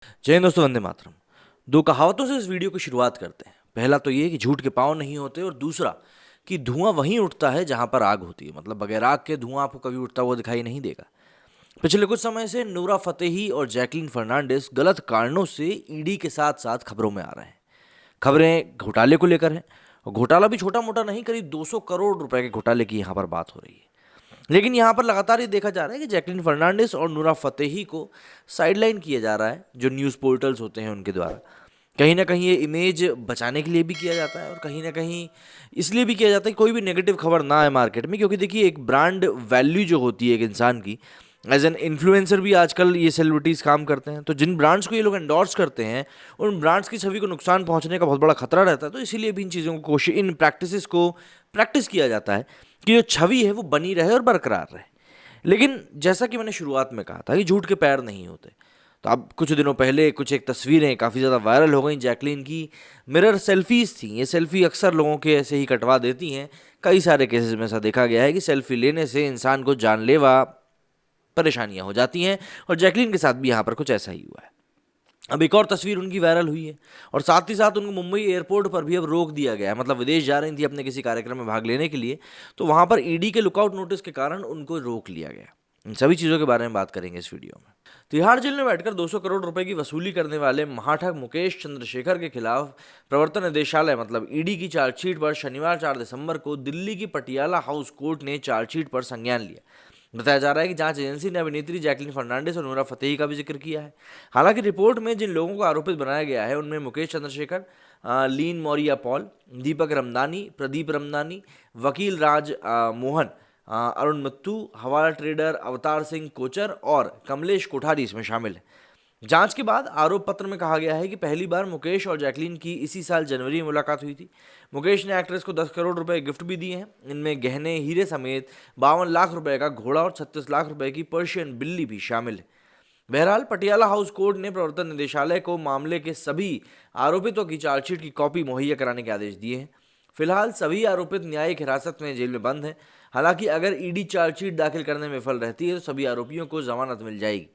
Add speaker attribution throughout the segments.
Speaker 1: जय हिंद दोस्तों, वंदे मातरम। दो कहावतों से इस वीडियो की शुरुआत करते हैं। पहला तो ये कि झूठ के पांव नहीं होते, और दूसरा कि धुआं वहीं उठता है जहां पर आग होती है। मतलब बगैर आग के धुआं आपको कभी उठता हुआ दिखाई नहीं देगा। पिछले कुछ समय से नूरा फतेही और जैकलीन फर्नांडिस गलत कारणों से ईडी के साथ साथ खबरों में आ रहे हैं। खबरें घोटाले को लेकर हैं, और घोटाला भी छोटा मोटा नहीं, करीब 200 करोड़ रुपए के घोटाले की यहाँ पर बात हो रही है। लेकिन यहाँ पर लगातार ये देखा जा रहा है कि जैकलीन फर्नांडिस और नूरा फतेही को साइडलाइन किया जा रहा है, जो न्यूज़ पोर्टल्स होते हैं उनके द्वारा। कहीं ना कहीं ये इमेज बचाने के लिए भी किया जाता है, और कहीं ना कहीं इसलिए भी किया जाता है कि कोई भी नेगेटिव खबर ना आए मार्केट में। क्योंकि देखिए, एक ब्रांड वैल्यू जो होती है एक इंसान की, एज एन इन्फ्लुएंसर भी आजकल ये सेलिब्रिटीज़ काम करते हैं। तो जिन ब्रांड्स को ये लोग एंडोर्स करते हैं, उन ब्रांड्स की छवि को नुकसान पहुंचने का बहुत बड़ा खतरा रहता है। तो इसीलिए भी इन चीज़ों को इन प्रैक्टिसेस को प्रैक्टिस किया जाता है कि जो छवि है वो बनी रहे और बरकरार रहे। लेकिन जैसा कि मैंने शुरुआत में कहा था कि झूठ के पैर नहीं होते। तो अब कुछ दिनों पहले कुछ एक तस्वीरें काफ़ी ज़्यादा वायरल हो गई जैकलीन की। मिरर सेल्फीज थी। ये सेल्फी अक्सर लोगों के ऐसे ही कटवा देती हैं। कई सारे केसेस में ऐसा देखा गया है कि सेल्फी लेने से इंसान को जानलेवा परेशानियां हो जाती हैं, और जैकलीन के साथ भी यहाँ पर कुछ ऐसा ही हुआ है। अब एक और तस्वीर उनकी वायरल हुई है, और साथ ही साथ उनको मुंबई एयरपोर्ट पर भी अब रोक दिया गया है। मतलब विदेश जा रही थी अपने किसी कार्यक्रम में भाग लेने के लिए, तो वहां पर ईडी के लुकआउट नोटिस के कारण उनको रोक लिया गया। इन सभी चीज़ों के बारे में बात करेंगे इस वीडियो में। तिहाड़ जेल में बैठकर 200 करोड़ रुपए की वसूली करने वाले महाठग मुकेश चंद्रशेखर के खिलाफ प्रवर्तन निदेशालय मतलब ईडी की चार्जशीट पर शनिवार 4 दिसंबर को दिल्ली की पटियाला हाउस कोर्ट ने चार्जशीट पर संज्ञान लिया। बताया जा रहा है कि जांच एजेंसी ने अभिनेत्री जैकलीन फर्नांडिस और नूरा फतेही का भी जिक्र किया है। हालांकि रिपोर्ट में जिन लोगों को आरोपित बनाया गया है उनमें मुकेश चंद्रशेखर, लीन मौर्या पॉल, दीपक रमदानी, प्रदीप रमदानी, वकील राज मोहन, अरुण मित्तू, हवाला ट्रेडर अवतार सिंह कोचर और कमलेश कोठारी इसमें शामिल है। जांच के बाद आरोप पत्र में कहा गया है कि पहली बार मुकेश और जैकलीन की इसी साल जनवरी में मुलाकात हुई थी। मुकेश ने एक्ट्रेस को 10 करोड़ रुपए गिफ्ट भी दिए हैं। इनमें गहने, हीरे समेत 52 लाख रुपए का घोड़ा और 36 लाख रुपए की पर्शियन बिल्ली भी शामिल है। बहरहाल पटियाला हाउस कोर्ट ने प्रवर्तन निदेशालय को मामले के सभी आरोपितों की चार्जशीट की कॉपी मुहैया कराने के आदेश दिए हैं। फिलहाल सभी आरोपित न्यायिक हिरासत में जेल में बंद हैं। हालांकि अगर ईडी चार्जशीट दाखिल करने में विफल रहती है तो सभी आरोपियों को जमानत मिल जाएगी।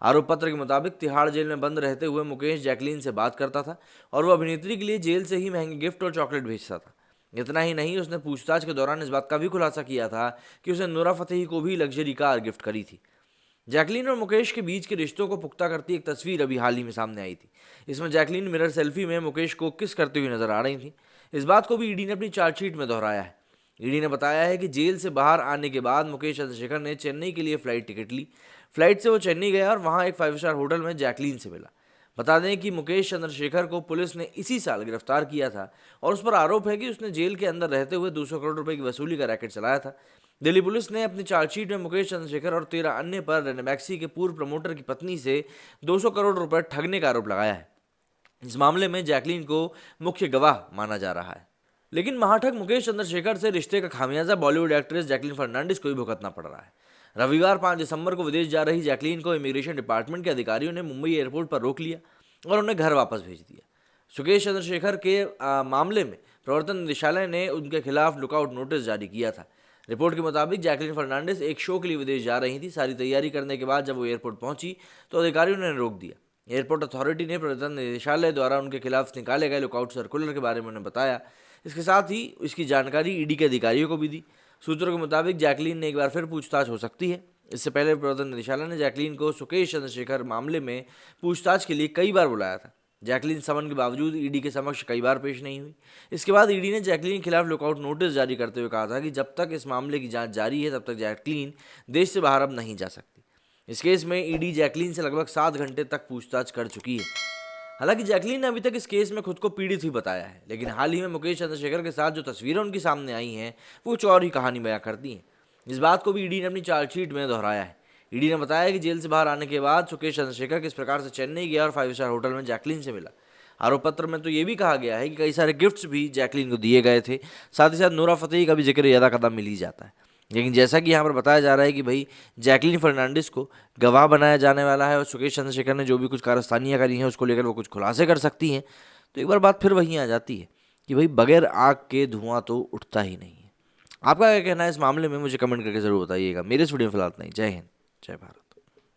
Speaker 1: आरोप पत्र के मुताबिक तिहाड़ जेल में बंद रहते हुए मुकेश जैकलीन से बात करता था, और वो अभिनेत्री के लिए जेल से ही महंगे गिफ्ट और चॉकलेट भेजता था। इतना ही नहीं, उसने पूछताछ के दौरान इस बात का भी खुलासा किया था कि उसने नूरा फतेही को भी लग्जरी कार गिफ्ट करी थी। जैकलीन और मुकेश के बीच के रिश्तों को पुख्ता करती एक तस्वीर अभी हाल ही में सामने आई थी। इसमें जैकलीन मिरर सेल्फी में मुकेश को किस करते हुए नजर आ रही थी। इस बात को भी ईडी ने अपनी चार्जशीट में दोहराया है। ईडी ने बताया है कि जेल से बाहर आने के बाद मुकेश चंद्रशेखर ने चेन्नई के लिए फ्लाइट टिकट ली। फ्लाइट से वो चेन्नई गया और वहाँ एक 5 स्टार होटल में जैकलीन से मिला। बता दें कि मुकेश चंद्रशेखर को पुलिस ने इसी साल गिरफ्तार किया था, और उस पर आरोप है कि उसने जेल के अंदर रहते हुए 200 करोड़ रुपए की वसूली का रैकेट चलाया था। दिल्ली पुलिस ने अपनी चार्जशीट में मुकेश चंद्रशेखर और 13 अन्य पर रेनेमैक्सी के पूर्व प्रमोटर की पत्नी से 200 करोड़ रुपए ठगने का आरोप लगाया है। इस मामले में जैकलीन को मुख्य गवाह माना जा रहा है। लेकिन महाठग मुकेश चंद्रशेखर से रिश्ते का खामियाजा बॉलीवुड एक्ट्रेस जैकलीन फर्नांडिस को भी भुगतना पड़ रहा है। रविवार 5 दिसंबर को विदेश जा रही जैकलीन को इमिग्रेशन डिपार्टमेंट के अधिकारियों ने मुंबई एयरपोर्ट पर रोक लिया और उन्हें घर वापस भेज दिया। सुकेश चंद्रशेखर के मामले में प्रवर्तन निदेशालय ने उनके खिलाफ लुकआउट नोटिस जारी किया था। रिपोर्ट के मुताबिक जैकलीन फर्नांडिस एक शो के लिए विदेश जा रही थी। सारी तैयारी करने के बाद जब वो एयरपोर्ट पहुंची तो अधिकारियों ने रोक दिया। एयरपोर्ट अथॉरिटी ने प्रवर्तन निदेशालय द्वारा उनके खिलाफ निकाले गए लुकआउट सर्कुलर के बारे में उन्हें बताया। इसके साथ ही इसकी जानकारी ईडी के अधिकारियों को भी दी। सूत्रों के मुताबिक जैकलीन ने एक बार फिर पूछताछ हो सकती है। इससे पहले प्रवर्तन निदेशालय ने जैकलीन को सुकेश चंद्रशेखर मामले में पूछताछ के लिए कई बार बुलाया था। जैकलीन समन के बावजूद ईडी के समक्ष कई बार पेश नहीं हुई। इसके बाद ईडी ने जैकलीन के खिलाफ लुकआउट नोटिस जारी करते हुए कहा था कि जब तक इस मामले की जांच जारी है तब तक जैकलीन देश से बाहर अब नहीं जा सकती। इस केस में ईडी जैकलीन से लगभग 7 घंटे तक पूछताछ कर चुकी है। हालांकि जैकलीन ने अभी तक इस केस में खुद को पीड़ित ही बताया है, लेकिन हाल ही में मुकेश चंद्रशेखर के साथ जो तस्वीरें उनकी सामने आई हैं वो कुछ और ही कहानी बयां करती हैं। इस बात को भी ईडी ने अपनी चार्जशीट में दोहराया है। ईडी ने बताया कि जेल से बाहर आने के बाद सुकेश चंद्रशेखर किस प्रकार से चेन्नई गया और 5 स्टार होटल में जैकलीन से मिला। आरोप पत्र में तो ये भी कहा गया है कि कई सारे गिफ्ट्स भी जैकलीन को दिए गए थे। साथ ही साथ नूरा फतेही का भी जिक्र ज़्यादा कदम मिल ही जाता है। लेकिन जैसा कि यहाँ पर बताया जा रहा है कि भाई जैकलीन फर्नांडिस को गवाह बनाया जाने वाला है, और सुकेश चंद्रशेखर ने जो भी कुछ कारस्तानियाँ करी हैं उसको लेकर वो कुछ खुलासे कर सकती हैं। तो एक बार बात फिर वहीं आ जाती है कि भाई बगैर आग के धुआं तो उठता ही नहीं है। आपका क्या कहना है इस मामले में, मुझे कमेंट करके ज़रूर बताइएगा। मेरे इस वीडियो में फिलहाल नहीं। जय हिंद, जय भारत।